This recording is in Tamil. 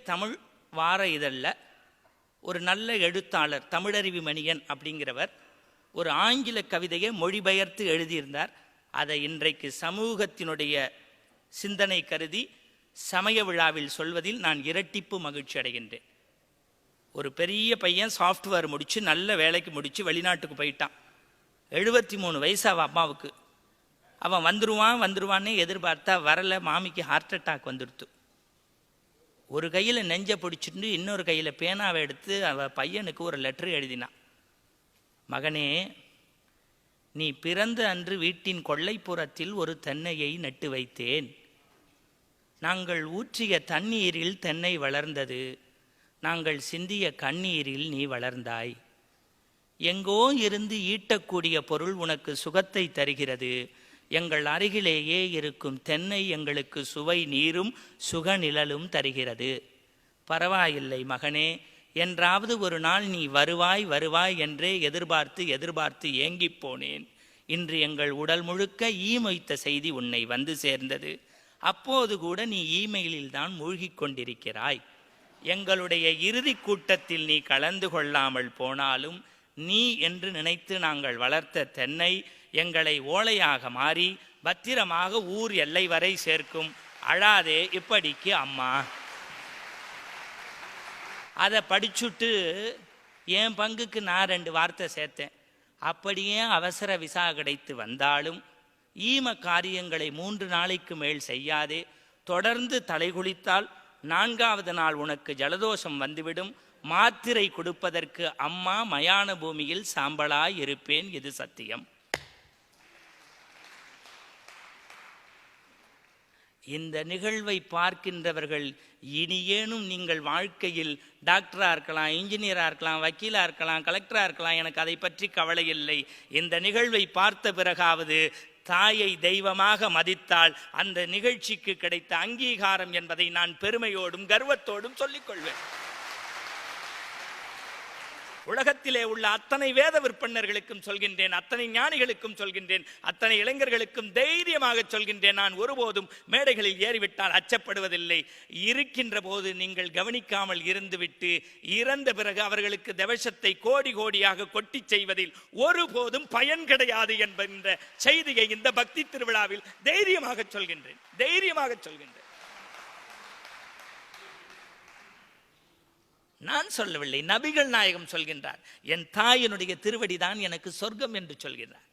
தமிழ் வார இதழில் ஒரு நல்ல எழுத்தாளர் தமிழருவி மணியன் அப்படிங்கிறவர் ஒரு ஆங்கில கவிதையை மொழிபெயர்த்து எழுதியிருந்தார். அதை இன்றைக்கு சமூகத்தினுடைய சிந்தனை கருதி சமய விழாவில் சொல்வதில் நான் இரட்டிப்பு மகிழ்ச்சி அடைகின்றேன். ஒரு பெரிய பையன் சாஃப்ட்வேர் முடித்து நல்ல வேலைக்கு முடித்து வெளிநாட்டுக்கு போயிட்டான். 73 வயசு அவன் அம்மாவுக்கு. அவன் வந்துருவான்னே எதிர்பார்த்தா வரலை. மாமிக்கு ஹார்ட் அட்டாக் வந்துடுத்து. ஒரு கையில் நெஞ்சை பிடிச்சிட்டு இன்னொரு கையில் பேனாவை எடுத்து அவன் பையனுக்கு ஒரு லெட்டர் எழுதினான். மகனே, நீ பிறந்த அன்று வீட்டின் கொல்லைப்புறத்தில் ஒரு தென்னையை நட்டு வைத்தேன். நாங்கள் ஊற்றிய தண்ணீரில் தென்னை வளர்ந்தது. நாங்கள் சிந்திய கண்ணீரில் நீ வளர்ந்தாய். எங்கோ இருந்து ஈட்டக்கூடிய பொருள் உனக்கு சுகத்தை தருகிறது. எங்கள் அருகிலேயே இருக்கும் தென்னை எங்களுக்கு சுவை நீரும் சுகநிழலும் தருகிறது. பரவாயில்லை மகனே, என்றாவது ஒரு நாள் நீ வருவாய் வருவாய் என்றே எதிர்பார்த்து ஏங்கி போனேன். இன்று எங்கள் உடல் முழுக்க ஈமொய்த்த செய்தி உன்னை வந்து சேர்ந்தது. அப்போது கூட நீ இமெயிலில் தான் மூழ்கிக் கொண்டிருக்கிறாய். எங்களுடைய இறுதி கூட்டத்தில் நீ கலந்து கொள்ளாமல் போனாலும் நீ என்று நினைத்து நாங்கள் வளர்த்த தென்னை எங்களை ஓலையாக மாறி பத்திரமாக ஊர் எல்லை வரை சேர்க்கும். அழாதே, இப்படிக்கு அம்மா. அதை படிச்சுட்டு என் பங்குக்கு நான் 2 வார்த்தை சேர்த்தேன். அப்படியே அவசர விசா கிடைத்து வந்தாலும் ஈம காரியங்களை 3 நாளைக்கு மேல் செய்யாதே. தொடர்ந்து தலைகுளித்தால் 4வது நாள் உனக்கு ஜலதோஷம் வந்துவிடும். மாத்திரை கொடுப்பதற்கு அம்மா மயான பூமியில் சாம்பலாய் இருப்பேன். இது சத்தியம். இந்த நிகழ்வை பார்க்கின்றவர்கள் இனியேனும் நீங்கள் வாழ்க்கையில் டாக்டராக இருக்கலாம், இன்ஜினியராக இருக்கலாம், வக்கீலாக இருக்கலாம், கலெக்டராக இருக்கலாம், எனக்கு அதை பற்றி கவலை இல்லை. இந்த நிகழ்வை பார்த்த பிறகாவது தாயை தெய்வமாக மதித்தால் அந்த நிகழ்ச்சிக்கு கிடைத்த அங்கீகாரம் என்பதை நான் பெருமையோடும் கர்வத்தோடும் சொல்லிக்கொள்வேன். உலகத்திலே உள்ள அத்தனை வேத விற்பன்னர்களுக்கும் சொல்கின்றேன், அத்தனை ஞானிகளுக்கும் சொல்கின்றேன், அத்தனை இளைஞர்களுக்கும் தைரியமாக சொல்கின்றேன், நான் ஒருபோதும் மேடைகளில் ஏறிவிட்டால் அச்சப்படுவதில்லை. இருக்கின்ற போது நீங்கள் கவனிக்காமல் இருந்துவிட்டு இறந்த பிறகு அவர்களுக்கு தவசத்தை கோடி கோடியாக கொட்டி செய்வதில் ஒருபோதும் பயன் கிடையாது என்கின்ற செய்தியை இந்த பக்தி திருவிழாவில் தைரியமாக சொல்கின்றேன். நான் சொல்லவில்லை, நபிகள் நாயகம் சொல்கின்றார். என் தாயினுடைய திருவடிதான் எனக்கு சொர்க்கம் என்று சொல்கிறார்.